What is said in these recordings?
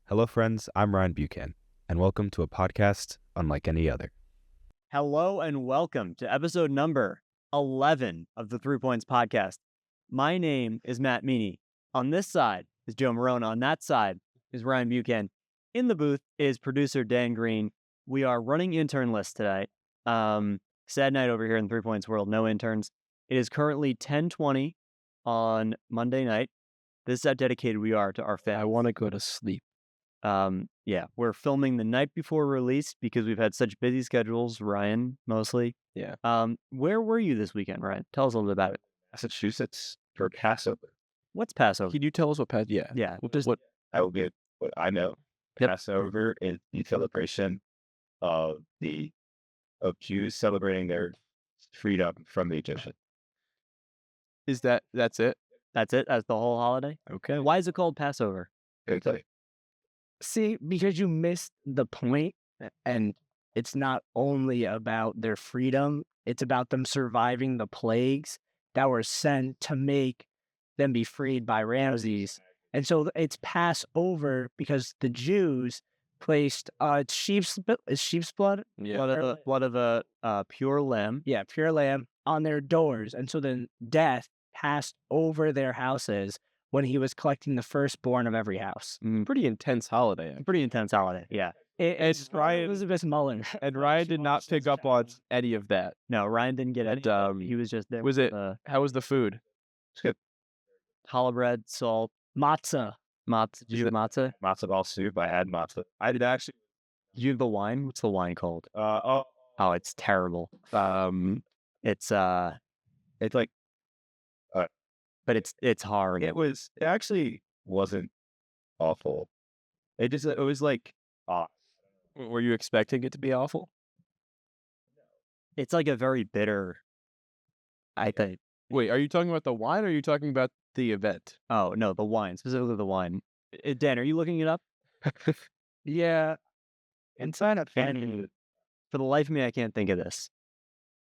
Hello, friends. I'm Ryan Buchan, and welcome to a podcast unlike any other. Hello and welcome to episode number 11 of the 3 Points Podcast. My name is Matt Meaney. On this side is Joe Marrone. On that side is Ryan Buchan. In the booth is producer Dan Greene. We are running intern list today. Sad night over here in the 3 Points world. No interns. It is currently 10:20 on Monday night. This is how dedicated we are to our fans. I want to go to sleep. We're filming the night before release because we've had such busy schedules. Ryan, mostly. Yeah. Where were you this weekend, Ryan? Tell us a little bit about it. Massachusetts for Passover. What's Passover? Can you tell us what Yeah. What I will give what I know. Yep. Passover is the celebration of Jews celebrating their freedom from the Egyptians. is that? That's it. That's it? That's the whole holiday? Okay. Why is it called Passover? It's like, See, because you missed the point, and it's not only about their freedom, it's about them surviving the plagues that were sent to make them be freed by Ramses. And so it's Passover because the Jews placed sheep's blood, Yeah. Blood of a pure lamb. yeah, pure lamb, on their doors. And so then death passed over their houses when he was collecting the firstborn of every house. Pretty intense holiday. Pretty intense holiday. Yeah. It's Ryan- Elizabeth Mullen. And Ryan did not pick up on any of that. No, Ryan didn't get And, any. He was just there. was with, it- How was the food? it's good. challah bread, salt, Matzah. matzah. Did you have matzah? Matzo ball soup. I had matzo. I did actually. Did you have the wine? What's the wine called? Oh, Oh, it's terrible. It's it's like but it's hard. it actually wasn't awful. It was like Were you expecting it to be awful? It's like a very bitter. I think. Wait, are you talking about the wine or are you talking about the event? Oh no, the wine, specifically the wine. Dan, are you looking it up? Yeah. Inside of and, For the life of me, I can't think of this.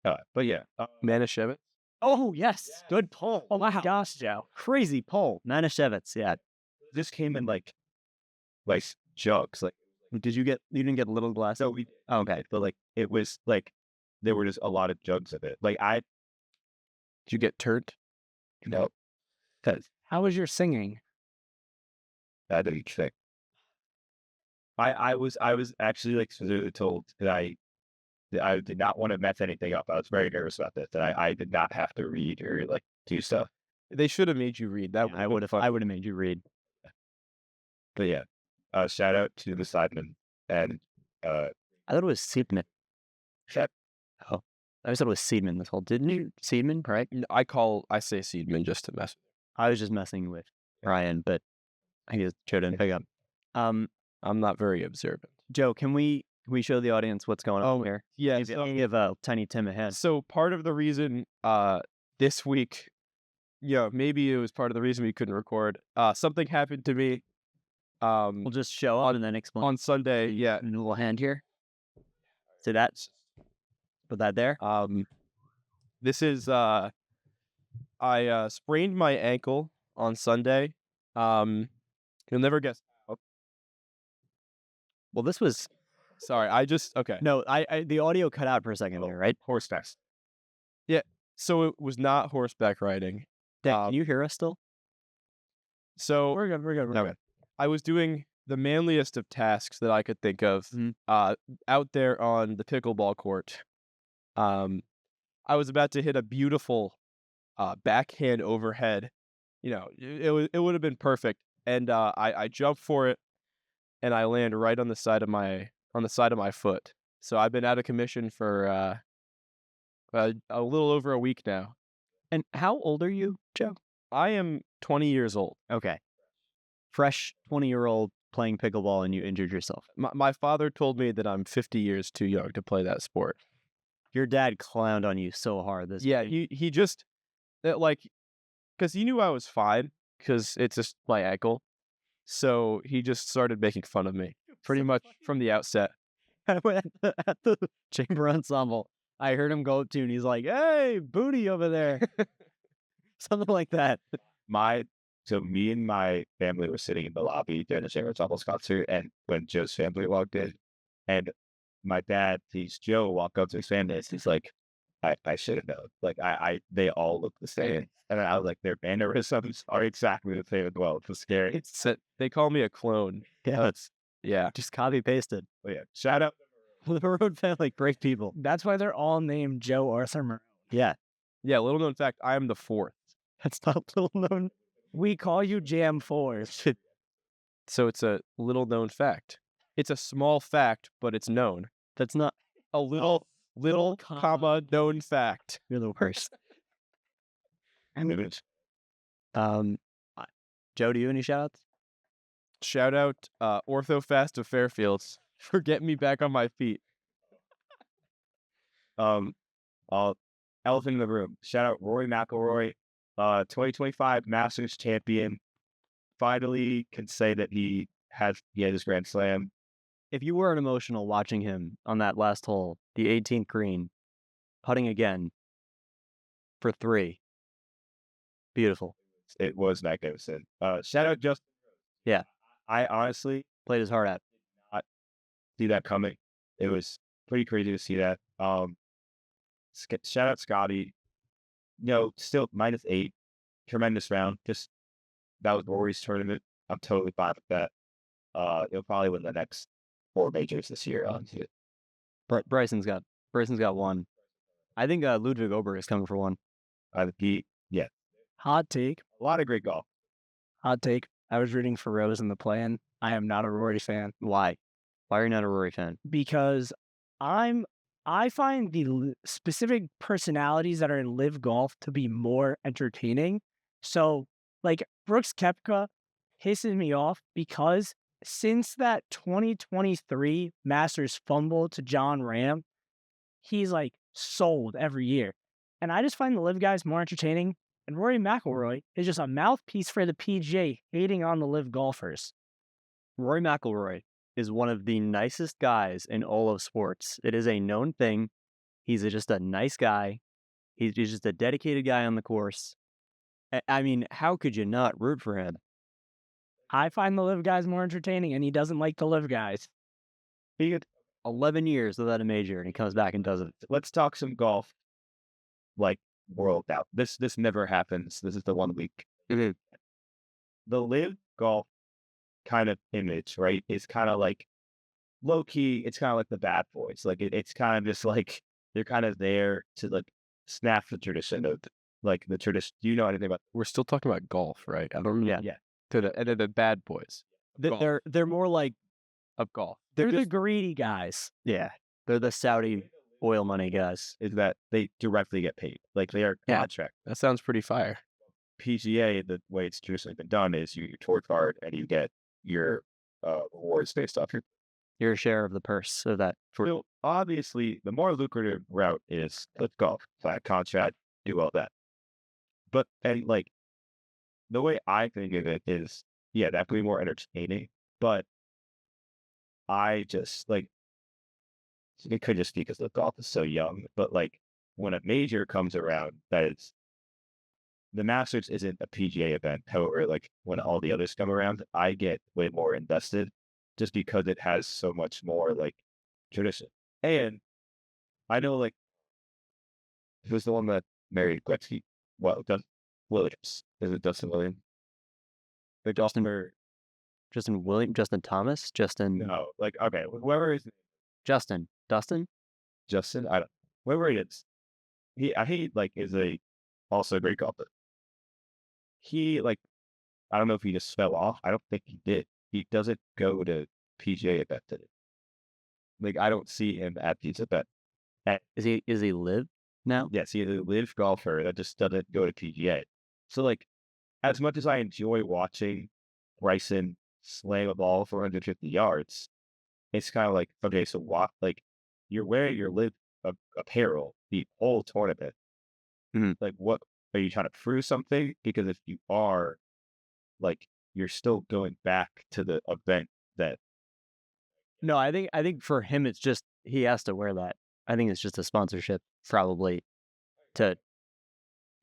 but yeah, Manischewitz? Oh yes, good poll. Oh my gosh, Joe. Crazy poll. Manischewitz. Yeah. this came in like jugs. Like You didn't get a little glass? so we Oh, okay. but like it was like there were just a lot of jugs of it. Like Did you get turned? because How was your singing? I didn't think. I was actually like specifically told that I did not want to mess anything up. I was very nervous about this. That I did not have to read or like do stuff. They should have made you read. That I would have made you read. But yeah, shout out to the Sidemen and I thought it was Seidman. shout I always thought it was Seidman this whole. Didn't you Seidman? Right. I say Seedman just to mess. I was just messing with Ryan, but I guess Joe didn't pick up. I'm not very observant. Joe, can we show the audience what's going on Oh, here? Yeah. Give a Tiny Tim a hand. So part of the reason this week, maybe it was part of the reason we couldn't record. Something happened to me We'll just show up and then explain. on Sunday. Yeah. A little hand here. So that's put that there. This is I sprained my ankle on Sunday. You'll never guess. Well, this was Sorry, okay. no. I the audio cut out for a second there, right? horse fest. So it was not horseback riding. Dan, can you hear us still? So We're good. Okay. I was doing the manliest of tasks that I could think of Mhm. out there on the pickleball court. I was about to hit a beautiful backhand overhead. It would have been perfect. And I jumped for it and I land right on the side of my foot. So I've been out of commission for a little over a week now. And how old are you, Joe? I am 20 years old. Okay. Fresh 20-year-old playing pickleball and you injured yourself. My father told me that I'm 50 years too young to play that sport. Your dad clowned on you so hard this Yeah, week. he just because he knew I was fine because it's just my ankle, so he just started making fun of me pretty much from the outset. at the chamber ensemble. I heard him go up to you and he's like, "Hey, booty over there." Something like that. So me and my family were sitting in the lobby during the JAM4 concert, and when Joe's family walked in, and my dad sees Joe walk up to his family, he's like, I should have known. Like they all look the same. And I was like, their mannerisms are exactly the same as well. It's scary. They call me a clone. Yeah, Yeah. just copy pasted. But yeah, shout out. The Marrone family, great people. That's why they're all named Joe Arthur Marrone. Yeah, Yeah, little known fact, I am the fourth. that's not little known. We call you JAM4. So it's a little known fact. It's a small fact, but it's known. That's not. A little comma known fact. You're the worst. Maybe Joe, do you have any shout outs? Shout out OrthoFast of Fairfields for getting me back on my feet. Elephant in the room. Shout out Rory McIlroy, 2025 Masters champion. Finally can say that he had his Grand Slam. If you weren't emotional watching him on that last hole, the 18th green, putting again for 3. Beautiful. It was magnificent. Shout out Justin. Yeah. I honestly Played his heart out. see that coming. It was pretty crazy to see that. Shout out Scotty. Still -8. Tremendous round. Just that was Rory's tournament. I'm totally fine with that. He'll probably win the next 4 majors this year. Bryson's got 1. I think Ludwig Ober is coming for 1. Hot take. A lot of great golf. Hot take. I was rooting for Rose in the play-in. I am not a Rory fan Why? Why are you not a Rory fan? because I find the specific personalities that are in live golf to be more entertaining. So, like, Brooks Koepka pisses me off because since that 2023 Masters fumble to John Ram, he's like sold every year. And I just find the live guys more entertaining. And Rory McIlroy is just a mouthpiece for the PGA hating on the live golfers. Rory McIlroy is one of the nicest guys in all of sports. It is a known thing. He's just a nice guy. He's just a dedicated guy on the course. I mean, how could you not root for him? I find the live guys more entertaining, and he doesn't like the live guys. 11 years without a major, and he comes back and does it. Let's talk some golf. Like world out. This never happens. This is the 1 week. The live golf kind of image, right? Is kind of like low key. It's kind of like the bad boys. Like it's kind of just like they're kind of there to like snap the tradition of like the tradition. Do you know anything about? We're still talking about golf, right? I don't know. Yeah. And the bad boys They're more like of golf. They're the greedy guys. yeah. They're the Saudi oil money guys. Is that they directly get paid? Like they are Yeah. contract. That sounds pretty fire. PGA, the way it's traditionally been done is you work hard and you get your rewards based off Your share of the purse of that. So obviously, the more lucrative route is let's golf, flat contract, do all that. But and like the way I think of it is, yeah, that could be more entertaining. But I just like it could just be because the golf is so young. But like when a major comes around, that is the Masters isn't a PGA event. However, like when all the others come around, I get way more invested just because it has so much more like tradition. And I know like who's the one that married Gretzky? Well, Williams. Is it Dustin Williams? The golfer. Justin William, Justin Thomas, Justin, No, like okay, whoever is Justin, Dustin. Justin, I don't whoever it is. He like is also a great golfer. He like I don't know if he just fell off. I don't think he did. He doesn't go to PGA events. Like I don't see him at these events. Is he live now? Yes, he's a live golfer that just doesn't go to PGA. So like as much as I enjoy watching Bryson slam a ball 450 yards, it's kind of like, okay, so what like you're wearing your live apparel the whole tournament. Mhm. Like what are you trying to prove something? Because if you are, like you're still going back to the event that No, I think for him it's just he has to wear that. I think it's just a sponsorship probably to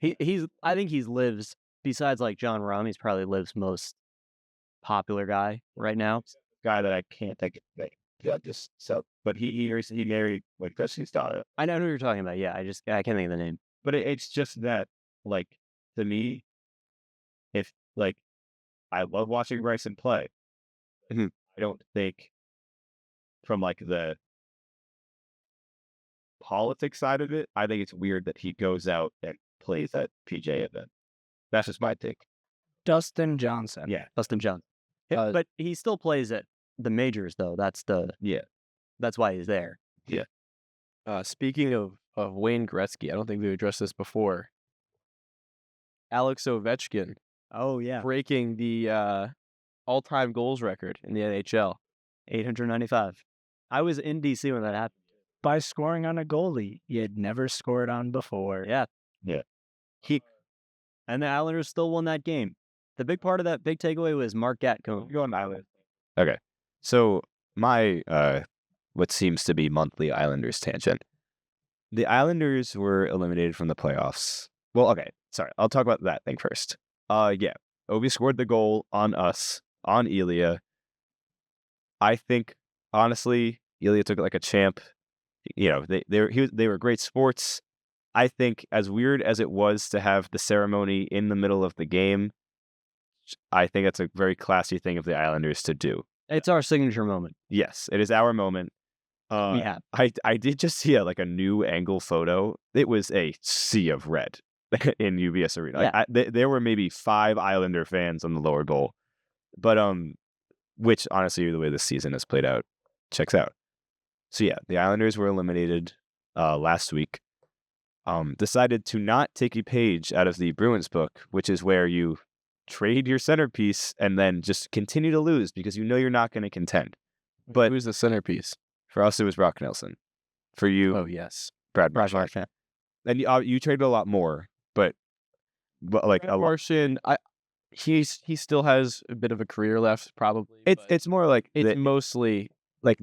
I think he lives besides like John Rahm, he's probably Liv's most popular guy right now. Guy that I can't think of. Yeah, just so. But he recently married like Chrissy's daughter. I know who you're talking about. Yeah, I can't think of the name. But it's just that, like, to me, if like I love watching Bryson play, Mhm. I don't think from like the politics side of it, I think it's weird that he goes out and plays at PJ event. That's just my take. Dustin Johnson. Yeah, Dustin Johnson. Uh, But he still plays at the majors, though. That's why he's there. Speaking of Wayne Gretzky, I don't think we addressed this before. Alex Ovechkin Oh yeah, breaking the all-time goals record in the NHL. 895. I was in DC when that happened. By scoring on a goalie he had never scored on before. Yeah. Yeah. And the Islanders still won that game. The big part of that big takeaway was Mark Gatcombe. go on Island. Okay. So my what seems to be monthly Islanders tangent. The Islanders were eliminated from the playoffs. Well, okay. Sorry. I'll talk about that thing first. Yeah. Ovi scored the goal on us, on Ilya. I think, honestly, Ilya took it like a champ. You know, they were great sports. I think, as weird as it was to have the ceremony in the middle of the game, I think that's a very classy thing of the Islanders to do. It's our signature moment. Yes, it is our moment. Yeah. I did just see a new angle photo. It was a sea of red in UBS Arena. Yeah. There were maybe 5 Islander fans on the lower bowl, but which honestly, the way this season has played out, checks out. So yeah, the Islanders were eliminated last week. Decided to not take a page out of the Bruins book, which is where you trade your centerpiece and then just continue to lose because you know you're not going to contend. But who's the centerpiece? For us, it was Brock Nelson. For you, Oh yes, Brad Marchand. Marchand. And you traded a lot more, but like a lot. Marchand. He still has a bit of a career left, probably. It's more like it's mostly like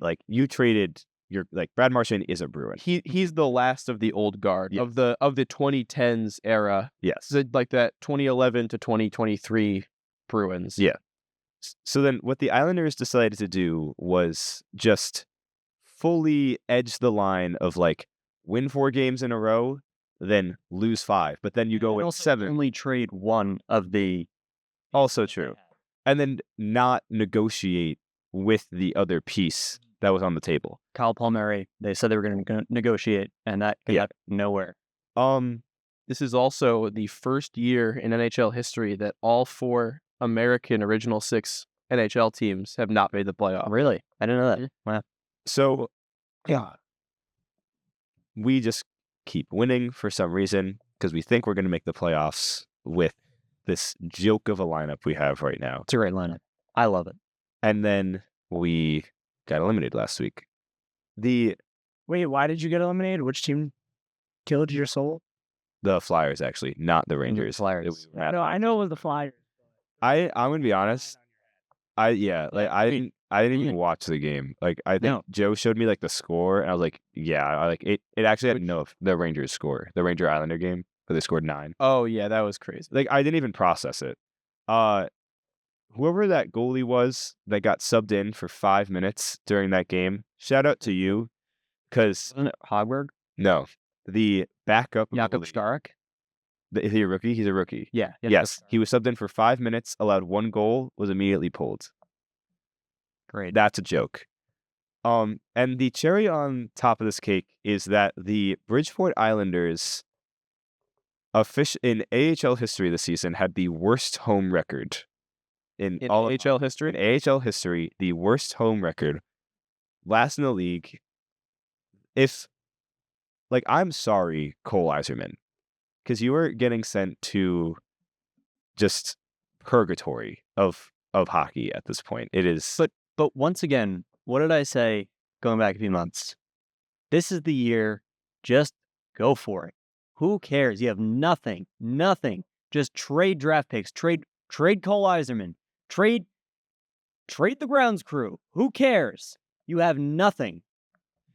like you traded your Brad Marchand is a Bruin. he's the last of the old guard Yes. of the 2010s era. Yes. So like that 2011 to 2023 Bruins. Yeah. So then what the Islanders decided to do was just fully edge the line of win 4 games in a row, then lose 5. But then you go with 7. Only trade one of the. Also true. And then not negotiate with the other piece that was on the table. Kyle Palmieri. They said they were going to negotiate, and that got nowhere. This is also the first year in NHL history that all 4 American Original 6 NHL teams have not made the playoff. Really? I didn't know that. Wow. So, yeah, we just keep winning for some reason because we think we're going to make the playoffs with this joke of a lineup we have right now. It's a great lineup. I love it. And then we got eliminated last week. Wait, why did you get eliminated? Which team killed your soul? The Flyers, actually, not the Rangers. Flyers. I know it was the Flyers. I'm gonna be honest. I didn't even watch the game. I think No. Joe showed me the score, and I was like, yeah, it actually had the Rangers score, the Ranger Islander game, where they scored 9. Oh yeah, that was crazy. I didn't even process it. Whoever that goalie was that got subbed in for 5 minutes during that game, shout out to you, because Wasn't it Hogberg? no, the backup Jakob goalie- Stark? Is he a rookie? He's a rookie. Yeah. Yes, he was subbed in for 5 minutes, allowed 1 goal, was immediately pulled. Great. That's a joke. And the cherry on top of this cake is that the Bridgeport Islanders, in AHL history this season, had the worst home record in all AHL history. In AHL history, the worst home record, last in the league. I'm sorry, Cole Iserman, because you are getting sent to just purgatory of hockey at this point. It is. But once again, what did I say going back a few months? This is the year. Just go for it. Who cares? You have nothing. Just trade draft picks. Trade Cole Iserman. Trade the grounds crew. Who cares? You have nothing.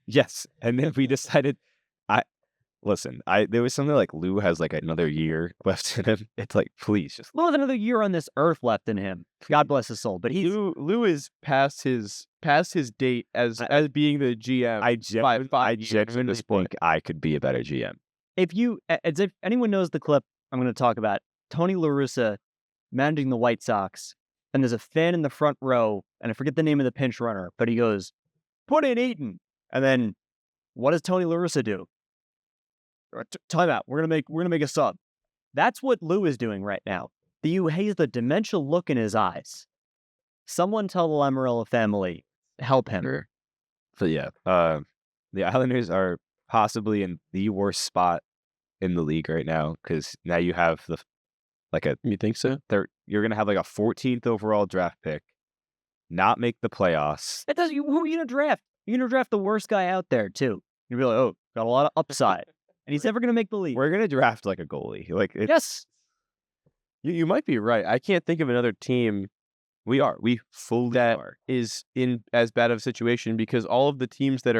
Yes, and then we decided. Listen, there was something like Lou has like another year left in him. It's like, please just Lou has another year on this earth left in him. God bless his soul. But he's Lou is past his date as being the GM. I five years at genuinely this point. think I could be a better GM. if anyone knows the clip I'm going to talk about, Tony La Russa managing the White Sox, and there's a fan in the front row, and I forget the name of the pinch runner, but he goes, "Put in Eaton," and then what does Tony La Russa do? Time out. We're gonna make a sub. That's what Lou is doing right now. He has the dementia look in his eyes. Someone tell the Lamorello family, help him. Sure. But yeah, the Islanders are possibly in the worst spot in the league right now because now you have You think so? you're gonna have like a 14th overall draft pick, not make the playoffs. Who are you gonna draft? You're gonna draft the worst guy out there too. You'll be like, oh, got a lot of upside, and he's never gonna make the league. We're gonna draft like a goalie. Yes, You might be right. I can't think of another team we fully are. is in as bad of a situation because all of the teams that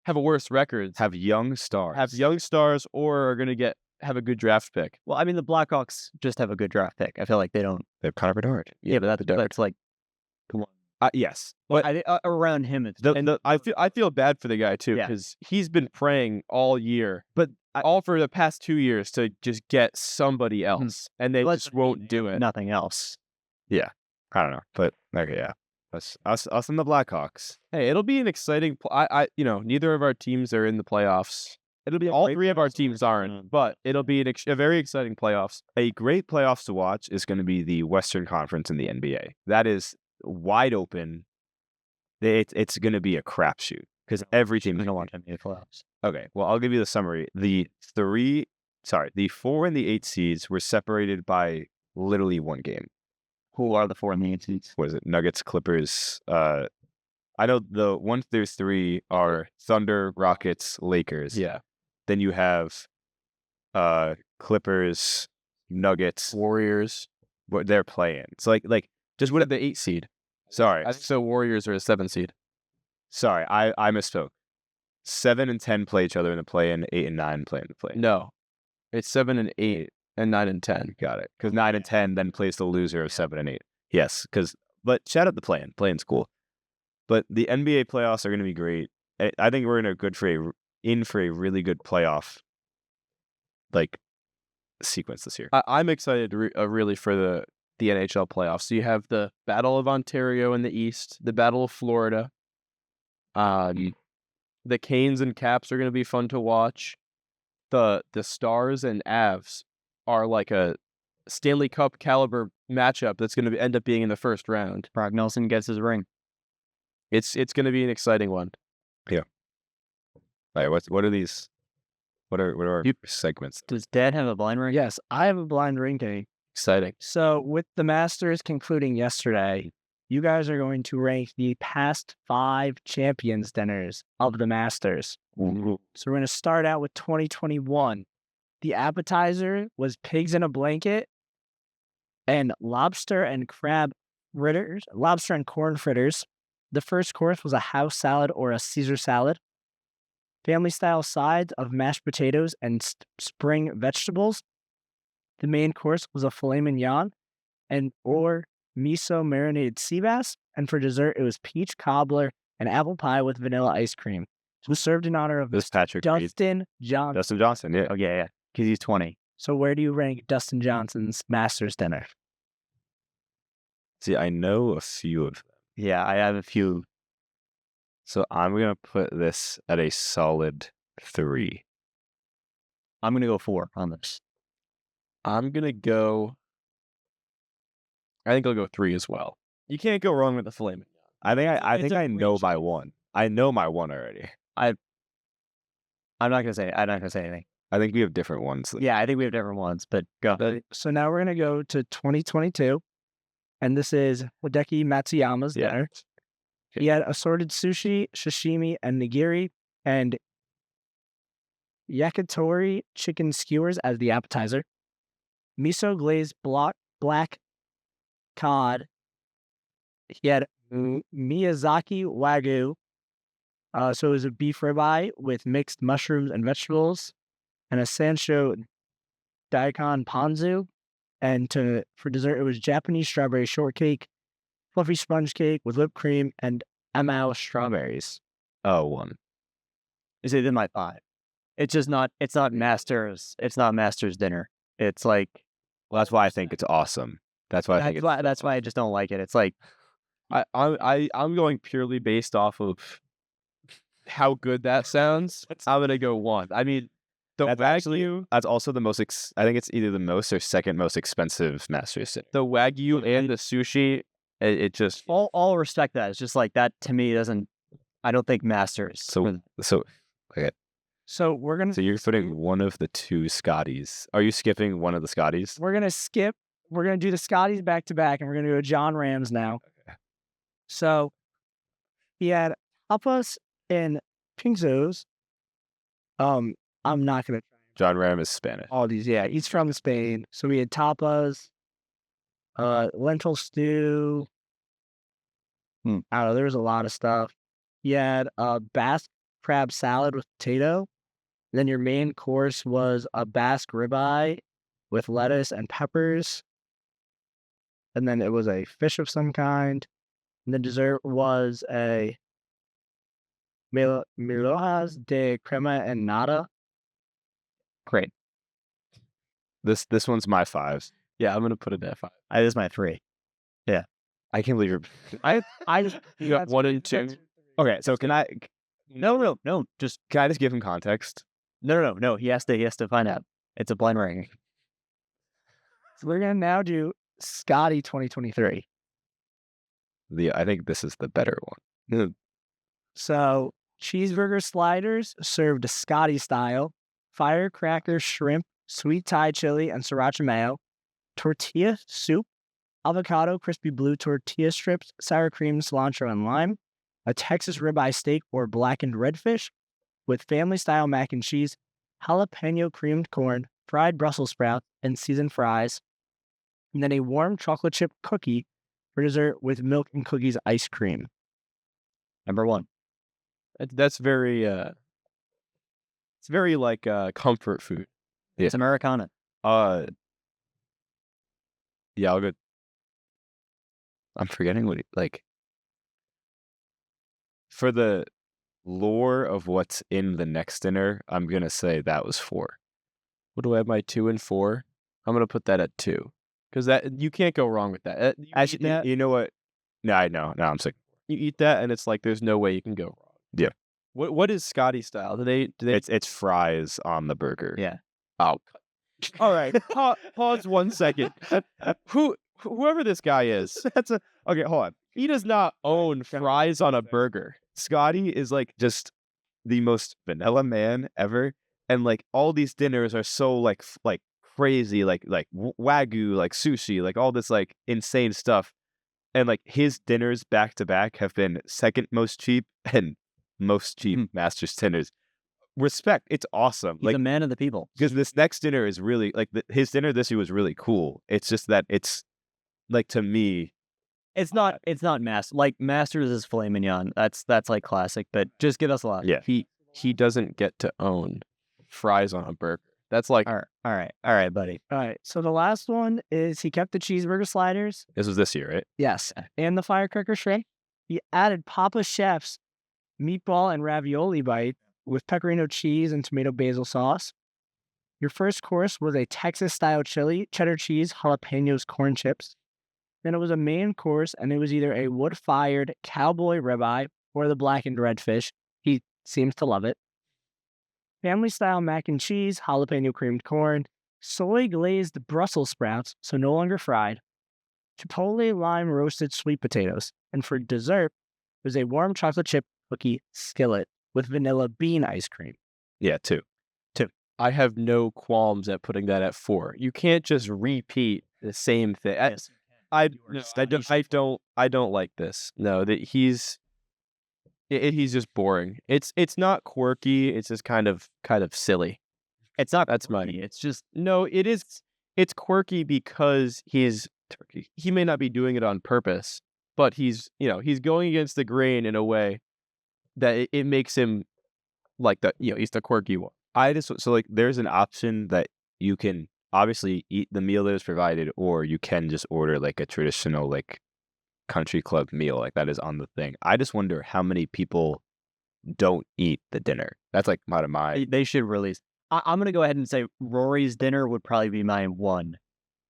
have a worse record Have young stars. or are going to have a good draft pick. well, I mean, the Blackhawks just have a good draft pick. I feel like they don't. They have Connor Bedard. Yeah, but that's like, come on. Yes. Around him, it's I feel bad for the guy too Yeah. because he's been praying all year, but all for the past 2 years to just get somebody else, and they just won't do it. nothing else. I don't know, but okay, yeah. Us and the Blackhawks. Hey, it'll be an exciting. Neither of our teams are in the playoffs. It'll be All three of our teams aren't, but it'll be a very exciting playoffs. A great playoffs to watch is going to be the Western Conference in the NBA. That is wide open. It's going to be a crapshoot because every team is going to watch NBA playoffs. Okay, well, I'll give you the summary. The 4 and the 8 seeds were separated by literally one game. Who are the 4 and the 8 seeds? What is it? Nuggets, Clippers. I know the 1 through 3 are Thunder, Rockets, Lakers. Yeah. Then you have Clippers, Nuggets, Warriors. what they're playing. It's like Just what the 8 seed? sorry. I think so. Warriors are a 7 seed. Sorry, I misspoke. 7 and 10 play each other in the play-in. 8 and 9 play in the play-in. No, it's 7 and 8 and 9 and 10. Got it. Because 9 and 10 then plays the loser of 7 and 8. Yes, but shout out the play-in. Play-in's cool. But the NBA playoffs are going to be great. I think we're in for a really good playoff sequence this year. I'm excited really for the NHL playoffs. So you have the Battle of Ontario in the East, the Battle of Florida. The Canes and Caps are going to be fun to watch. The Stars and Avs are like a Stanley Cup caliber matchup that's going to end up being in the first round. Brock Nelson gets his ring. It's going to be an exciting one. All right, what are these? What are our segments? Does Dad have a blind ring? Yes, I have a blind ring game. Exciting. So with the Masters concluding yesterday, you guys are going to rank the past 5 champions dinners of the Masters. Ooh. So we're going to start out with 2021. The appetizer was pigs in a blanket and lobster and corn fritters. The first course was a house salad or a Caesar salad. Family-style sides of mashed potatoes and spring vegetables. The main course was a filet mignon or miso marinated sea bass. And for dessert, it was peach cobbler and apple pie with vanilla ice cream. It was served in honor of This Patrick Reed. Dustin Johnson. Dustin Johnson, yeah. Oh, yeah. Because he's 20. So where do you rank Dustin Johnson's Masters dinner? See, I know a few of them. Yeah, I have a few. So I'm going to put this at a solid 3. I'm going to go 4 on this. I'm going to go... I think I'll go 3 as well. You can't go wrong with the filet mignon. I It's think a I know great my one. I know my one already. I'm not going to say anything. I think we have different ones. Yeah, I think we have different ones, but go. So now we're going to go to 2022. And this is Hideki Matsuyama's dinner. He had assorted sushi, sashimi, and nigiri, and yakitori chicken skewers as the appetizer. Miso glazed black cod. He had Miyazaki Wagyu. So it was a beef ribeye with mixed mushrooms and vegetables. and a Sancho daikon ponzu. And for dessert, it was Japanese strawberry shortcake, fluffy sponge cake with whipped cream, and amao strawberries. Oh, one. You say then my 5. It's just not. It's not Masters. It's not Masters dinner. It's like. Well, that's why I think it's awesome. That's why I think That's why I just don't like it. It's like I'm going purely based off of how good that sounds. I'm gonna go 1. I mean, the Wagyu, that's also the most. I think it's either the most or second most expensive Masters dinner. the Wagyu and the sushi, it just all respect that. It's just like that to me doesn't. I don't think Masters. So okay. So we're gonna. So you're putting one of the 2 Scotties. Are you skipping one of the Scotties? We're gonna skip. We're gonna do the Scotties back to back, and we're gonna go John Rams now. Okay. So he had tapas and pinzos. I'm not gonna try John Ram is Spanish. all these. Yeah, he's from Spain. So we had tapas, lentil stew. I don't know. There was a lot of stuff. He had a Basque crab salad with potato. Then your main course was a Basque ribeye with lettuce and peppers. And then it was a fish of some kind. And the dessert was a milhojas de crema and nata. Great. This one's my 5. yeah, I'm gonna put it at 5. This is my 3. I can't believe you're. I just You got 1 and 2. Okay, so can I Just just give him context? no. He has to find out. It's a blind ranking. So we're gonna now do Scotty 2023. I think this is the better one. So cheeseburger sliders served Scotty style, firecracker shrimp, sweet Thai chili, and sriracha mayo, tortilla soup, avocado crispy blue tortilla strips, sour cream, cilantro, and lime, a Texas ribeye steak or blackened redfish with family style mac and cheese, jalapeno creamed corn, fried Brussels sprouts, and seasoned fries, and then a warm chocolate chip cookie for dessert with milk and cookies ice cream. Number 1. That's very it's very like comfort food. Yeah. It's Americana. Yeah, I'll go. I'm forgetting what for the lore of what's in the next dinner. I'm gonna say that was 4. What do I have? My 2 and 4. I'm gonna put that at 2 because that you can't go wrong with that. You eat Actually, that, you know what? No, I know. No, I'm sick. you eat that, and it's like there's no way you can go wrong. Yeah. What is Scotty style? Do they? It's fries on the burger. Yeah. Oh, all right. Pause 1 second. Whoever this guy is, Okay, hold on. he does not own fries on a burger. Scotty is like just the most vanilla man ever, and like all these dinners are so like crazy, like wagyu, like sushi, like all this like insane stuff, and like his dinners back to back have been second most cheap and most cheap Masters dinners. Respect, it's awesome. He's a man of the people. Because this next dinner is really like his dinner this year was really cool. It's just that it's like to me. It's not like Masters is filet mignon. That's like classic, but just give us a lot. Yeah. He doesn't get to own fries on a burger. That's like All right, buddy. All right. So the last one is he kept the cheeseburger sliders. This was this year, right? Yes. And the firecracker shrimp. He added Papa Chef's meatball and ravioli bite with pecorino cheese and tomato basil sauce. Your first course was a Texas-style chili, cheddar cheese, jalapenos, corn chips. Then it was a main course, and it was either a wood-fired cowboy ribeye or the blackened redfish. He seems to love it. Family-style mac and cheese, jalapeno creamed corn, soy-glazed Brussels sprouts, so no longer fried, chipotle lime roasted sweet potatoes. And for dessert, it was a warm chocolate chip cookie skillet with vanilla bean ice cream. Yeah, 2. I have no qualms at putting that at 4. You can't just repeat the same thing. I don't like this. No, that he's just boring. It's not quirky. It's just kind of silly. It's not. That's quirky, It's just No, it is. It's quirky because he's turkey. He may not be doing it on purpose, but he's going against the grain in a way that it makes him like he's the quirky one. there's an option that you can obviously eat the meal that is provided, or you can just order like a traditional like country club meal like that is on the thing. I just wonder how many people don't eat the dinner. That's like out of my. They should release. I'm going to go ahead and say Rory's dinner would probably be my one.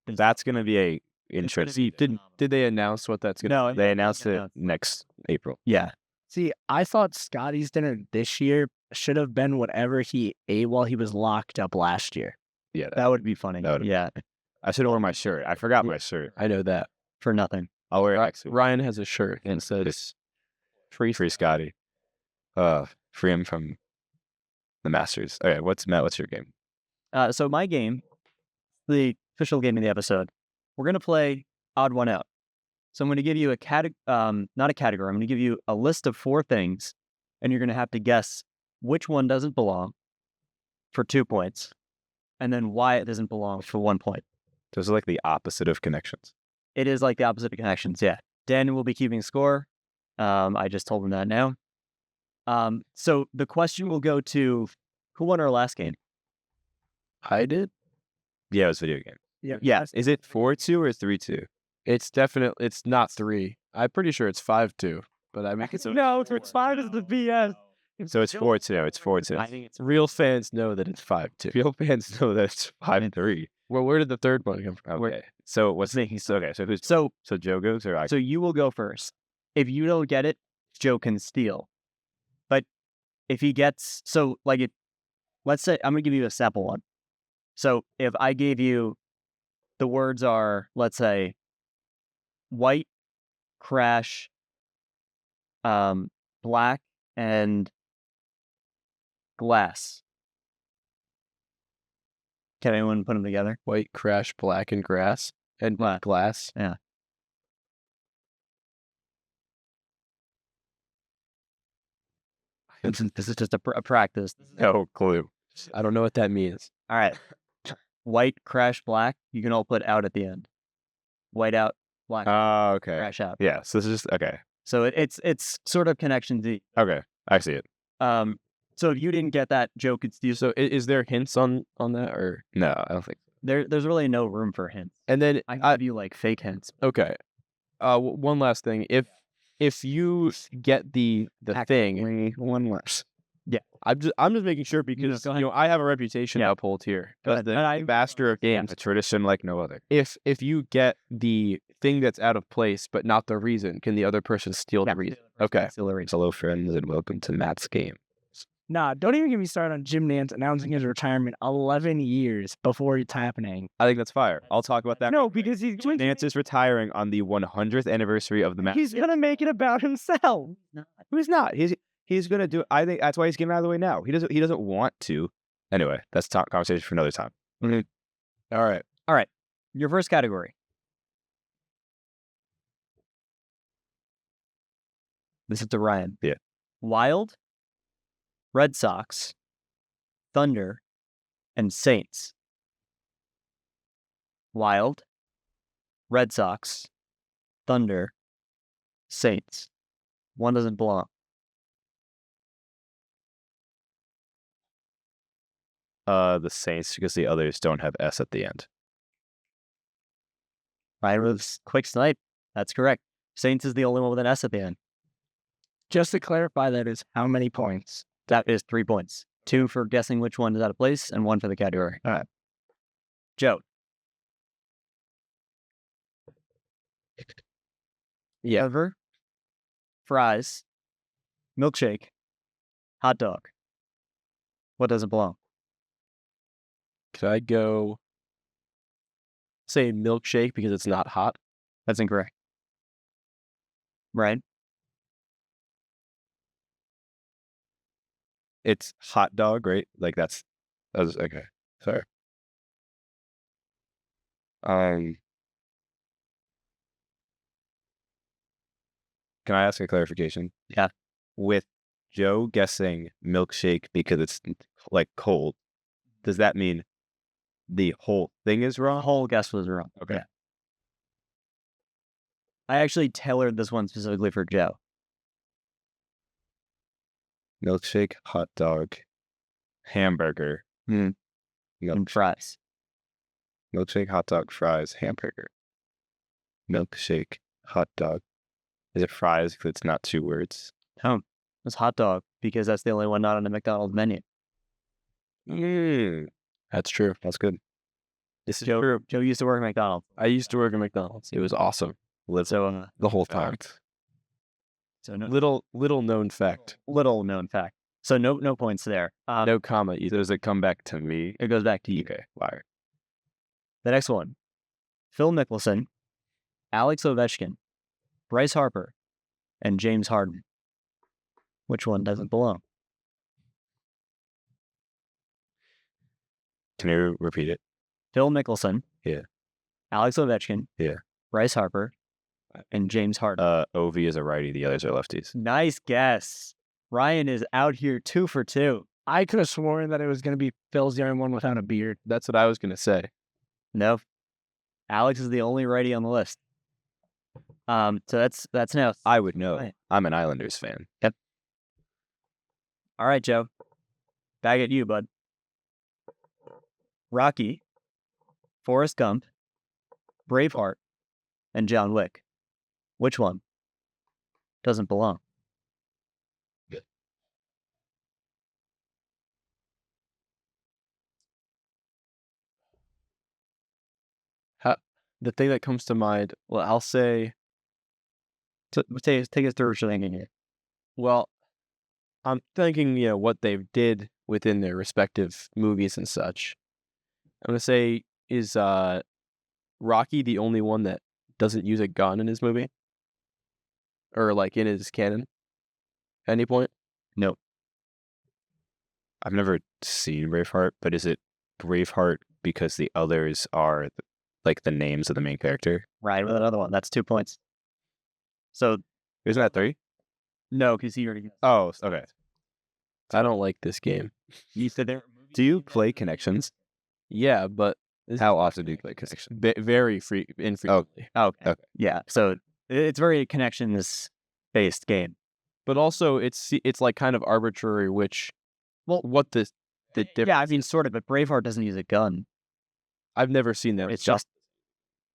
That's going to be a It's gonna interesting. be Did they announce what that's gonna? no, They announced it announced. next April. Yeah, See, I thought Scotty's dinner this year should have been whatever he ate while he was locked up last year. Yeah, that would be funny. that would- Yeah, I should have worn my shirt. I forgot my shirt. I know that. for nothing. I'll wear it next week. Ryan has a shirt and it says Free Scotty. Free him from the Masters. Okay, what's your game? So my game, the official game of the episode, we're going to play Odd One Out. So I'm going to give you not a category. I'm going to give you a list of 4 things, and you're going to have to guess which one doesn't belong for 2 points, and then why it doesn't belong for 1 point. Those are like the opposite of connections. It is like the opposite of connections, yeah. Daniel will be keeping score. I just told him that now. So the question will go to who won our last game? I did. Yeah, it was video game. Yeah. Yeah. Is it 4-2 or 3-2? It's not 3. I'm pretty sure it's 5-2. But I mean, No, it's 5 is the BS. So it's 4-2. It's 4-2. I think it's real fans know that it's 5-2. Real fans know that it's 5-3. Well, where did the third one come from? Okay. So what's okay? So who's So Joe goes or I? So you will go first. If you don't get it, Joe can steal. But if he gets, let's say, I'm going to give you a sample one. So if I gave you, the words are, let's say, white, crash, black, and glass. Can anyone put them together? White, crash, black, and grass. And Black. glass. Yeah. This is just a practice. No clue. I don't know what that means. All right. White, crash, black. You can all put out at the end. White out, black, Oh, okay. crash out. Yeah. So this is just okay. So it's sort of connection Z. Okay, I see it. So if you didn't get that, Joe could steal. So is there hints on that or? No, I don't think. There's really no room for hints. And then I can give you like fake hints. okay. One last thing. If you get the thing, One less. I'm just making sure because go ahead. I have a reputation to uphold here. Go as ahead. the And I- master of games. A tradition like no other. If you get the thing that's out of place but not the reason, can the other person steal the reason? Okay. Steal the reason. Hello, friends, and welcome to Matt's game. Nah, don't even get me started on Jim Nantz announcing his retirement 11 years before it's happening. I think that's fire. I'll talk about that. No, because he's Nance is retiring on the 100th anniversary of the match. he's gonna make it about himself. Who's not? He's gonna do it. I think that's why he's getting out of the way now. He doesn't want to. Anyway, that's a conversation for another time. All right. All right. Your first category. This is to Ryan. Yeah. Wild, Red Sox, Thunder, and Saints. Wild, Red Sox, Thunder, Saints. One doesn't belong. The Saints, because the others don't have S at the end. Ryan was quick snipe. That's correct. Saints is the only one with an S at the end. Just to clarify, that is how many points? That is 3 points. 2 for guessing which one is out of place, and 1 for the category. All right. Joe. Yeah. Burger, fries, milkshake, hot dog. What doesn't belong? Could I go say milkshake because it's not hot? That's incorrect. Right? It's hot dog, right? Like that was okay. Sorry. Can I ask a clarification? Yeah. With Joe guessing milkshake because it's like cold, does that mean the whole thing is The wrong? whole guess was wrong. Okay. Yeah. I actually tailored this one specifically for Joe. Milkshake, hot dog. Hamburger. and fries. Milkshake, hot dog, fries, hamburger. Milkshake, hot dog. Is it fries if it's not 2 words? Oh, it's hot dog because that's the only one not on the McDonald's menu. That's true. That's good. This is Joe, true. Joe used to work at McDonald's. I used to work at McDonald's. It was awesome. So, The whole time. so no, Little known fact. little known fact. So no points there. No comma either. Does it come back to me? It goes back to you. Okay, liar. The next one. Phil Mickelson, Alex Ovechkin, Bryce Harper, and James Harden. Which one doesn't belong? Can you repeat it? Phil Mickelson. Yeah. Alex Ovechkin. Yeah. Bryce Harper, and James Harden. Ovi is a righty, the others are lefties. Nice guess. Ryan is out here 2 for 2. I could have sworn that it was going to be Phil's the only one without a beard. That's what I was gonna say. No. Alex is the only righty on the list. So that's now. I would know. Right. I'm an Islanders fan. All right, Joe. Back at you, bud. Rocky, Forrest Gump, Braveheart, and John Wick. Which one doesn't belong? The thing that comes to mind, well, I'll say, Take us through what you're thinking here. well, I'm thinking, what they did within their respective movies and such. I'm gonna say, is Rocky the only one that doesn't use a gun in his movie? Or like in his canon? At any point? Nope. I've never seen Braveheart, but is it Braveheart because the others are like the names of the main character? Right, with another one. That's 2 points. So, Isn't that 3? no, because he already. Oh, okay. I don't like this game. You said there. Do you play Connections? Yeah, but How often do you play Connections? very infrequently. Okay. Yeah. So it's very connections based game. But also, it's like kind of arbitrary what the difference. Yeah, I mean, sort of. But Braveheart doesn't use a gun. I've never seen that. It's just.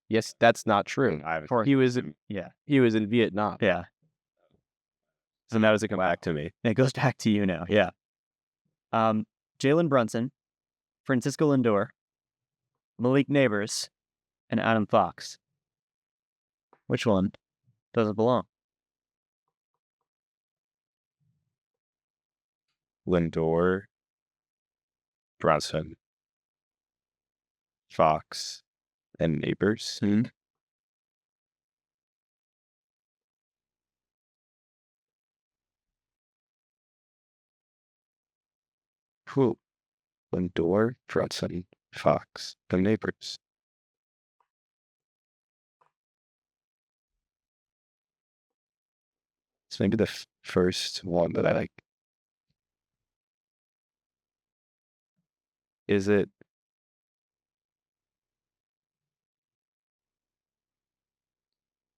Yes, that's not true. He was in Vietnam. Yeah. So now does it come back to me? It goes back to you now. Yeah. Jalen Brunson, Francisco Lindor, Malik Neighbors, and Adam Fox. Which one doesn't belong? Lindor, Brunson, Fox, and Neighbors. Cool. Lindor, Brunson, Fox, and Neighbors. It's maybe the first one that I like. Is it?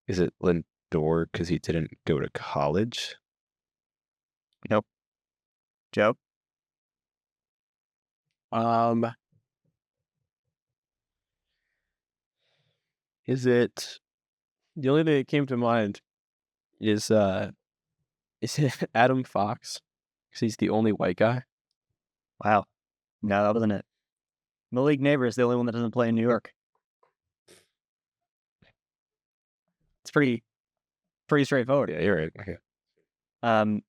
Is it Lindor because he didn't go to college? Nope. Joe? Is it the only thing that came to mind is it Adam Fox? Because he's the only white guy. Wow. No, that wasn't it. Malik Neighbors is the only one that doesn't play in New York. It's pretty straightforward. Yeah, you're right. Okay. All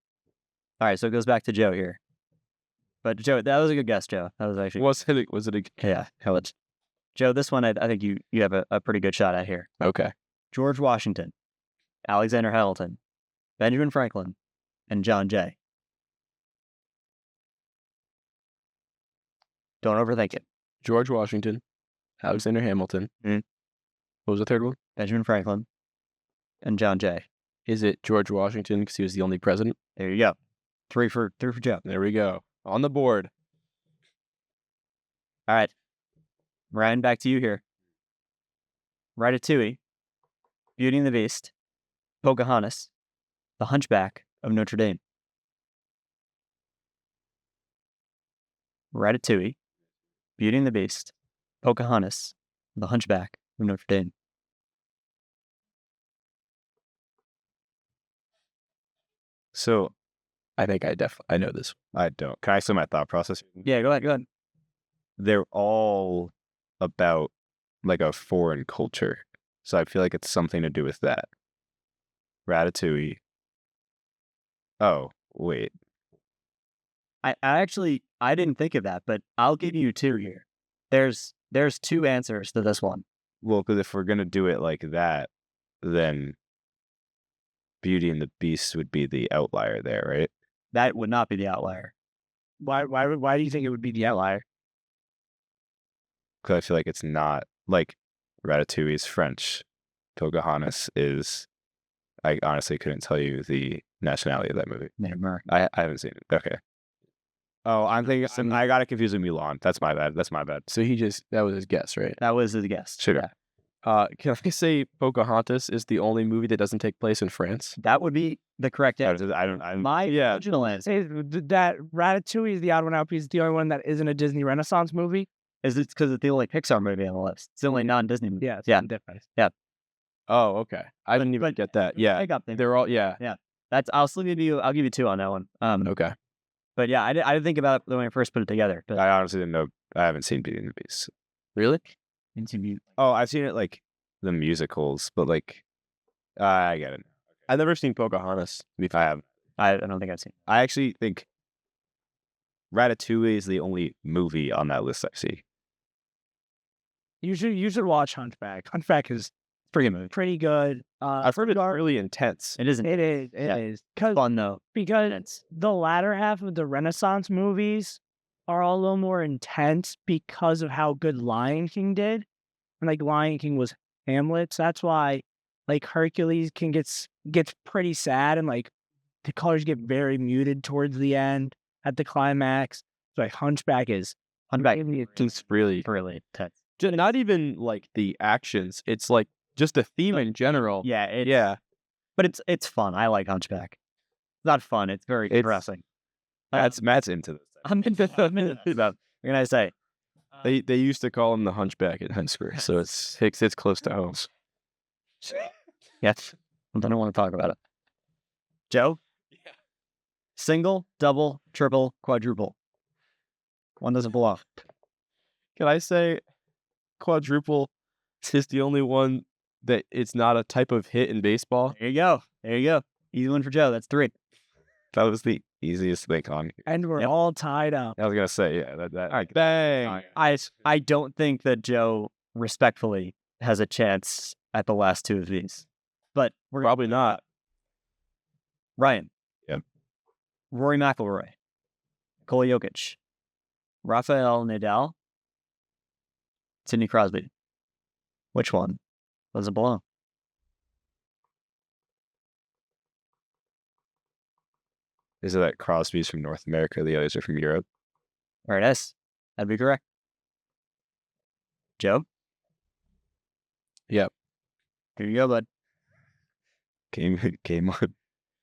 right, so it goes back to Joe here. But Joe, that was a good guess, Joe. That was actually Was it a yeah. Hell, it's Joe. This one, I think you have a pretty good shot at here. okay? George Washington, Alexander Hamilton, Benjamin Franklin, and John Jay. Don't overthink it. George Washington, Alexander Hamilton. Mhm. What was the third one? Benjamin Franklin, and John Jay. Is it George Washington because he was the only president? There you go. Three for Joe. There we go. On the board. All right. Ryan, back to you here. Ratatouille, Beauty and the Beast, Pocahontas, The Hunchback of Notre Dame. Ratatouille, Beauty and the Beast, Pocahontas, The Hunchback of Notre Dame. So I think I know this. I don't. Can I say my thought process? Yeah, go ahead. They're all about like a foreign culture. So I feel like it's something to do with that. Ratatouille. Oh, wait. I actually didn't think of that, but I'll give you two here. There's two answers to this one. Well, because if we're going to do it like that, then Beauty and the Beast would be the outlier there, right? That would not be the outlier. Why do you think it would be the outlier? Because I feel like it's not like Ratatouille is French. Pocahontas is. I honestly couldn't tell you the nationality of that movie. American. I haven't seen it. Okay. Oh, I'm thinking. I got it confused with Mulan. That's my bad. So that was his guess, right? That was the guess. Sure. Yeah. Can I say Pocahontas is the only movie that doesn't take place in France? That would be the correct answer. My yeah. original answer Say that Ratatouille is the odd one out because it's the only one that isn't a Disney Renaissance movie. is it's because it's the only Pixar movie on the list. It's the only non-Disney movie. Yeah, it's Yeah. different. Oh, okay. I didn't even get that. Yeah, I got them. they're all I'll give you two on that one. Okay. But yeah, I didn't think about it when I first put it together. But I honestly didn't know. I haven't seen Beauty and the Beast. Really? Oh, I've seen it like the musicals, but like I get it. I've never seen Pocahontas. I have. I don't think I've seen. I actually think Ratatouille is the only movie on that list I see. You should watch Hunchback. Hunchback is Pretty good movie. pretty good. I've heard it's really intense. It isn't. It is. It is. Cause Fun though. because the latter half of the Renaissance movies are all a little more intense because of how good Lion King did. And like Lion King was Hamlet. So that's why like Hercules gets pretty sad and like the colors get very muted towards the end at the climax. So like Hunchback is It's really intense. not even like the actions. It's like just the theme in general. Yeah. But it's fun. I like Hunchback. It's not fun. It's very depressing. Matt's into this. I'm into that. What can I say? They used to call him the Hunchback at high school, so it's close to home. Yes. I don't want to talk about it. Joe? Yeah. Single, double, triple, quadruple. One doesn't belong. Can I say quadruple is the only one that it's not a type of hit in baseball? There you go. Easy one for Joe. That's 3. That was the easiest thing on. and we're all tied up. I was gonna say, yeah. That. All right, bang. I don't think that Joe respectfully has a chance at the last two of these. But we're Probably not. Ryan. Yep. Rory McIlroy. Nikola Jokic. Rafael Nadal. Sidney Crosby. Which one doesn't belong? Is it that Crosby's from North America, the others are from Europe? There it is. That'd be correct. Joe? Yep. Here you go, bud. Game on.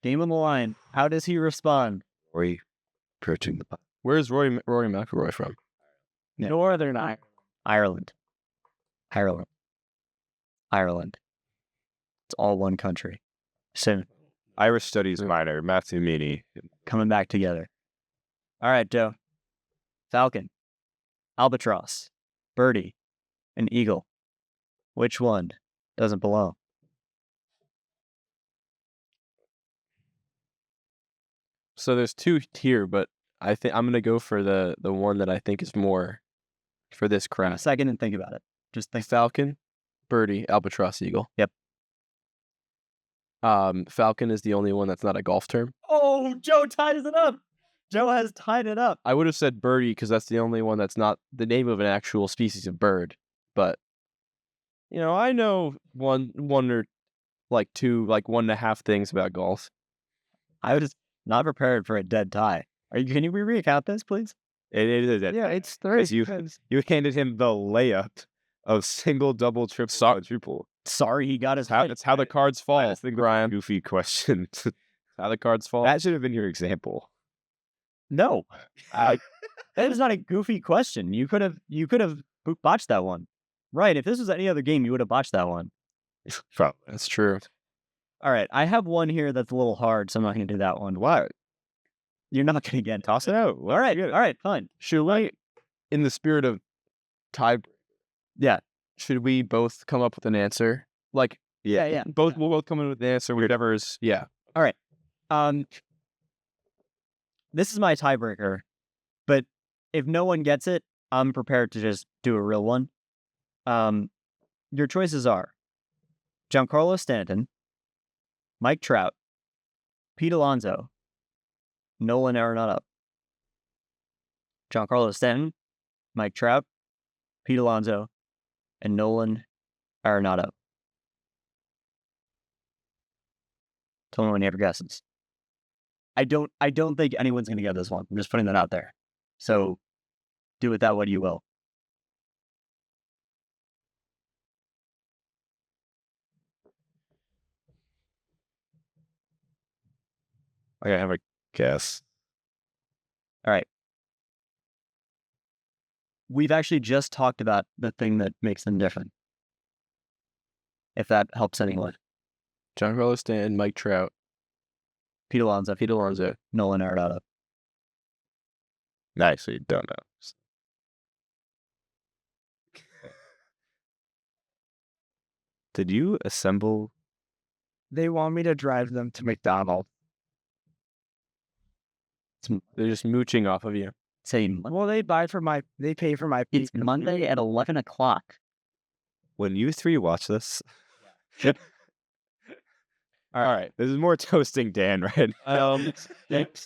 Game on the line. How does he respond? Rory approaching the puck. Where's Rory McIlroy from? Yeah. Northern Ireland. It's all one country. Soon. Irish Studies minor, Matthew Meaney. Coming back together. All right, Joe. Falcon. Albatross. Birdie. And eagle. Which one doesn't belong? So there's two here, but I think I'm gonna go for the one that I think is more for this A craft. second and think about it. Just think. Falcon, birdie, albatross, eagle. Yep. Falcon is the only one that's not a golf term. Oh, Joe ties it up. Joe has tied it up. I would have said birdie because that's the only one that's not the name of an actual species of bird. But I know one or like two, like 1.5 things about golf. I was not prepared for a dead tie. Can you recount this, please? It is. Yeah, it's 3. You handed him the layup of single, double, triple, quadruple. Sorry, he got his That's how the cards fall. That's the Brian. goofy question. How the cards fall. That should have been your example. No. That is not a goofy question. You could have botched that one. Right. If this was any other game, you would have botched that one. Probably. That's true. All right. I have one here that's a little hard, so I'm not going to do that one. Why? You're not going to get it. Toss it out. All right. All right. Fine. Should we, in the spirit of tie, Yeah. should we both come up with an answer? Like, Yeah. we'll both come in with an answer, whatever's, yeah. This is my tiebreaker, but if no one gets it, I'm prepared to just do a real one. Your choices are Giancarlo Stanton, Mike Trout, Pete Alonso, Nolan Arenado. Giancarlo Stanton, Mike Trout, Pete Alonso, and Nolan Arenado. Tell me when you have your guesses. I don't think anyone's going to get this one. I'm just putting that out there. So do with that what you will. I have a guess. All right. We've actually just talked about the thing that makes them different. If that helps anyone. Giancarlo Stanton, Mike Trout, Pete Alonso, Nolan Arenado. I actually don't know. Did you assemble? They want me to drive them to McDonald's. they're just mooching off of you. Same. Well, they pay for my It's pizza. Monday at 11 o'clock. When you three watch this, All right. this is more toasting Dan, right?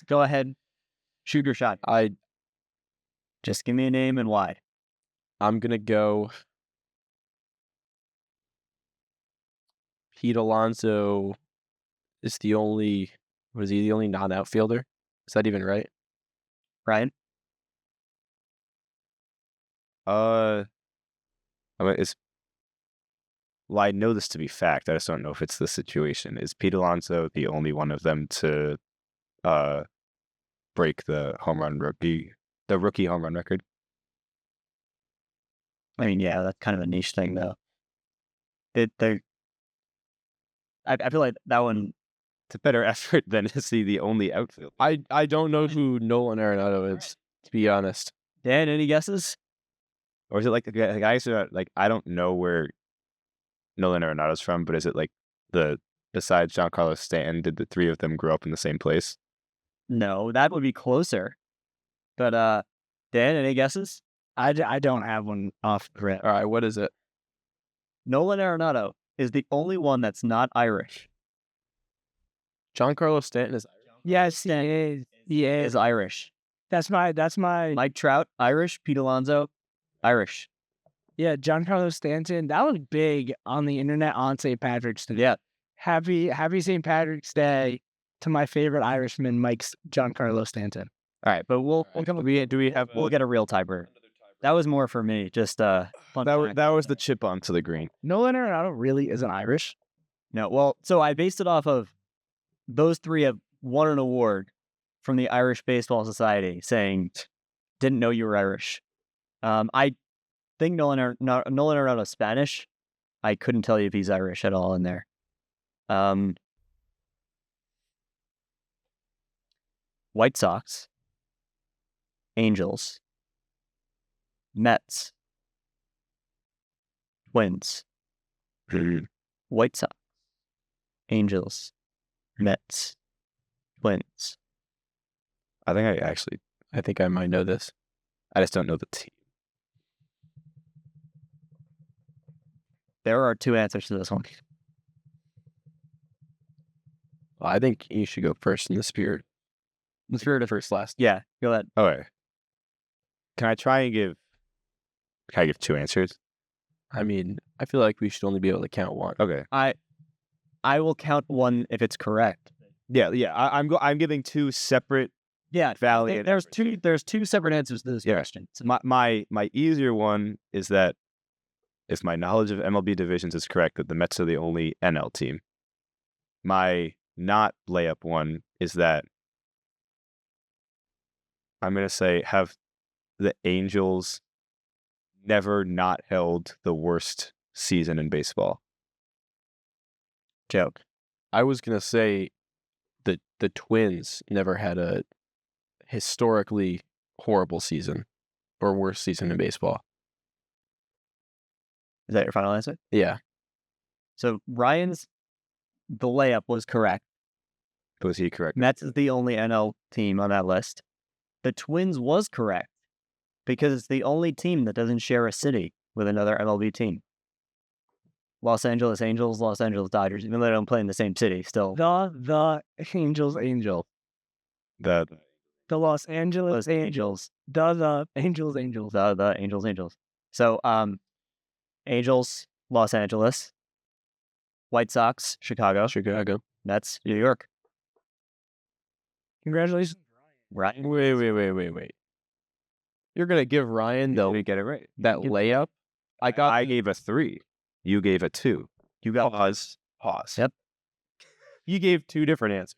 Go ahead. Shoot your shot. Just give me a name and why. I'm going to go Pete Alonso is the only non-outfielder? Is that even right? Ryan? I mean, I know this to be fact. I just don't know if it's the situation. Is Pete Alonso the only one of them to break the rookie home run record? I mean, yeah, that's kind of a niche thing, though. I feel like that one. It's a better effort than is he the only outfielder? I don't know who Nolan Arenado is, to be honest. Dan, any guesses? Or is it like the guys who are like, I don't know where Nolan Arenado's from, but is it like besides Giancarlo Stanton, did the three of them grow up in the same place? No, that would be closer. But Dan, any guesses? I don't have one off the rip. All right, what is it? Nolan Arenado is the only one that's not Irish. Giancarlo Stanton is Yes, he is. He is. Is Irish. That's my. Mike Trout, Irish. Pete Alonso, Irish. Yeah, Giancarlo Stanton. That was big on the internet on St. Patrick's Day. Yeah. Happy St. Patrick's Day to my favorite Irishman, Giancarlo Stanton. All right, but we'll come. We'll get a real tiebreaker. That was more for me. Just fun fact. That was the chip onto the green. Nolan Arenado really isn't Irish. No, well, so I based it off of those three have won an award from the Irish Baseball Society saying, didn't know you were Irish. I think Nolan Arenado is Spanish. I couldn't tell you if he's Irish at all in there. White Sox, Angels, Mets, Twins, White Sox, Angels, Mets, Twins. I think I might know this. I just don't know the team. There are two answers to this one. Well, I think you should go first in the spirit. The spirit of First, last. Yeah, go ahead. Okay. Can I give two answers? I mean, I feel like we should only be able to count one. Okay. I will count one if it's correct. Yeah. I'm giving two separate Yeah, valid. there's two separate answers to this question. So My easier one is that if my knowledge of MLB divisions is correct, that the Mets are the only NL team. My not layup one is that I'm going to say have the Angels never not held the worst season in baseball? Joke. I was gonna say the Twins never had a historically horrible season or worst season in baseball. Is that your final answer? Yeah. So Ryan's, the layup was correct. Was he correct? Mets is the only NL team on that list. The Twins was correct because it's the only team that doesn't share a city with another MLB team. Los Angeles Angels, Los Angeles Dodgers, even though they don't play in the same city, still. The Angels Angel. The The Los Angeles Angels. The Angels Angels. The Angels. So, Angels, Los Angeles. White Sox, Chicago. Mets, New York. Congratulations. Ryan. Wait. You're gonna give Ryan you didn't get it right. that layup? I gave a 3. You gave a 2. You got Pause. Yep. You gave 2 different answers.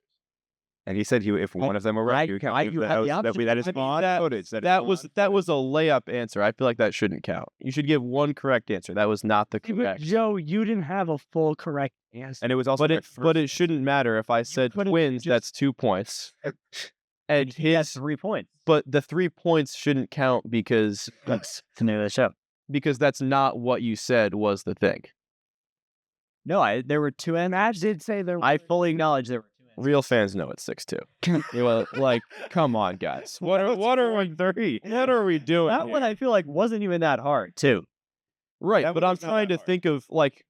And he said if one of them were right, you count. you had the option. That is I mean, on footage. That was a layup answer. I feel like that shouldn't count. You should give one correct answer. That was not the correct. Joe, you didn't have a full correct answer. And it was also But it shouldn't matter if I said could've Twins. just- That's 2 points. And He has his, 3 points. but the 3 points shouldn't count because That's the name of the show. that's not what you said was the thing. No, there were 2 answers. Matt did say there. I fully acknowledge there were 2 answers. Real fans know it's 6-2. Like, come on, guys. What are we 3? What are we doing? That here? one I feel like wasn't even that hard, too. Right, That but I'm was not trying that to hard. think of like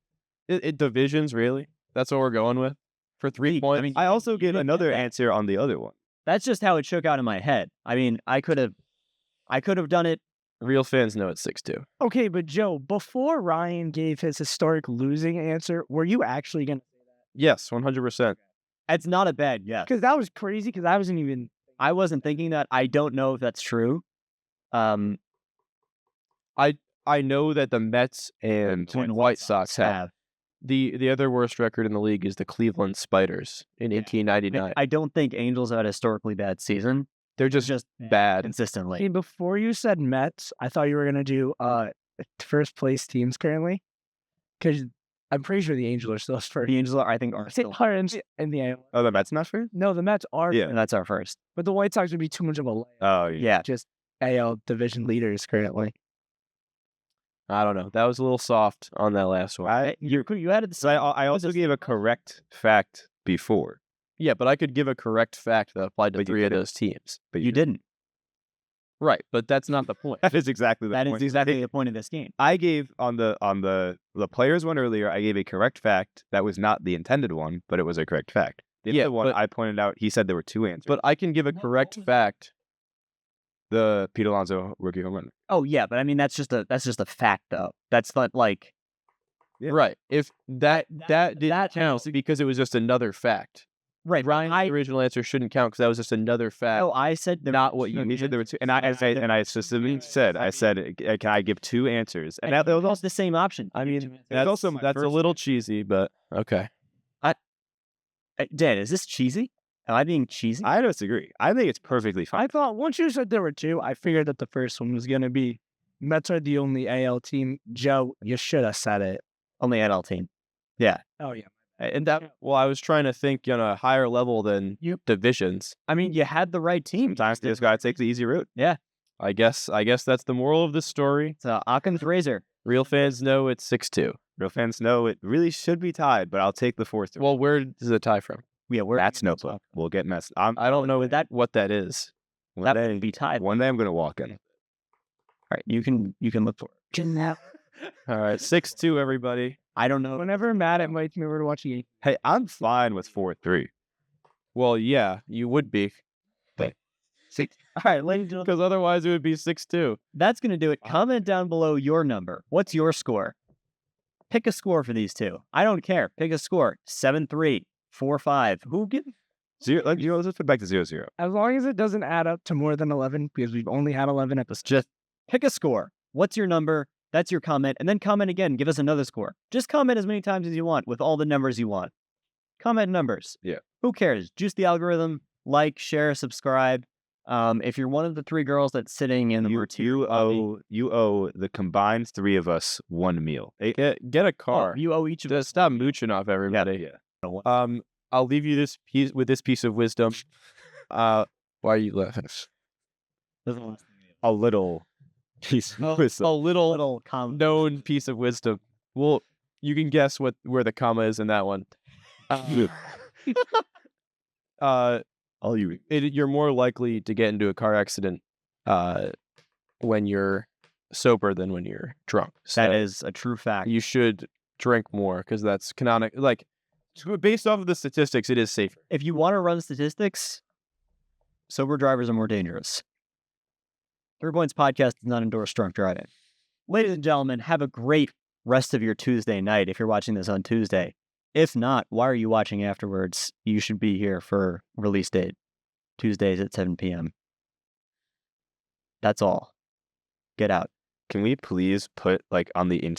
divisions. Really, that's what we're going with for 3 points. I mean, I also gave another answer on the other one. That's just how it shook out in my head. I mean, I could have done it. Real fans know it's 6-2. Okay, but Joe, before Ryan gave his historic losing answer, were you actually gonna? Yes, 100%. It's not a bad guess. Because that was crazy. Because I wasn't even. I wasn't thinking that. I don't know if that's true. I know that the Mets and White Sox have. The other worst record in the league is the Cleveland Spiders in 1899. I don't think Angels had a historically bad season They're just bad. consistently. See, before you said Mets, I thought you were gonna do first place teams currently, because I'm pretty sure the Angels are still first. The Angels, I think, are They still. are in the AL. Oh, the Mets not fair? No, the Mets are. Yeah. And that's our first. But the White Sox would be too much of a layup. Oh, Yeah. Just AL division leaders currently. I don't know. That was a little soft on that last one. You had it. So I also gave a correct fact before, Yeah, but I could give a correct fact that applied to But you 3 of couldn't. those teams. but You didn't. Right, but that's not the point. That is exactly the That point. is exactly the point of this game. I gave on the players one earlier. I gave a correct fact that was not the intended one, but it was a correct fact. The Yeah, other one but- I pointed out, he said there were 2 answers. But I can give a correct fact. the Pete Alonso rookie home run. Oh yeah, but I mean that's just a fact though. That's not like Yeah. Right. If that didn't count because it was just another fact. right. Ryan's original answer shouldn't count because that was just another fact. No, I said not what you He said there were 2, and I specifically said, can I give 2 answers? And that was also the same option. I mean, That's also my that's a first little cheesy, but okay. Dan, is this cheesy? Am I being cheesy? I disagree. I think it's perfectly fine. I thought once you said there were 2, I figured that the first one was gonna be Mets are the only AL team. Joe, you should have said it. Only NL team. Oh yeah. And that I was trying to think on a higher level than divisions. I mean, you had the right team. Sometimes you just gotta take the easy route. I guess that's the moral of the story. It's Occam's razor. Real fans know it's 6-2. Real fans know it really should be tied, but I'll take the 4th. Well, where does it tie from? Yeah, That's no clue. We'll get messed. I don't know what that is. One That day, would be tied. one day I'm gonna walk in. All right, you can look for it. All right, 6-2, everybody. I don't know. Whenever Matt invites me over to watch a game, Hey, I'm fine with 4-3. Well, yeah, you would be, All right, ladies and gentlemen, because otherwise it would be 6-2. that's gonna do it. Comment down below your number. What's your score? Pick a score for these two. I don't care. Pick a score. 7-3, 4-5. Who gives? Let's put it back to 0-0. as long as it doesn't add up to more than 11, because we've only had 11 episodes. Just pick a score. What's your number? That's your comment. And then comment again. Give us another score. Just comment as many times as you want with all the numbers you want. Comment numbers. Yeah. Who cares? Juice the algorithm. Like, share, subscribe. If you're one of the three girls that's sitting in the martini lobby, you owe the combined three of us one meal. Get a car. you owe each of us. Just stop mooching off everybody. Yeah. I'll leave you this piece of wisdom. Why are you laughing? A little piece of wisdom. A little Little known piece of wisdom. Well, you can guess where the comma is in that one. All you You're more likely to get into a car accident when you're sober than when you're drunk. That So is a true fact. you should drink more because that's canonic. Like, based off of the statistics, it is safer. If you want to run statistics, sober drivers are more dangerous. 3 Points Podcast does not endorse drunk driving. Ladies and gentlemen, have a great rest of your Tuesday night if you're watching this on Tuesday. If not, why are you watching afterwards? You should be here for release date, Tuesdays at 7 p.m. That's all. Get out. Can we please put like on the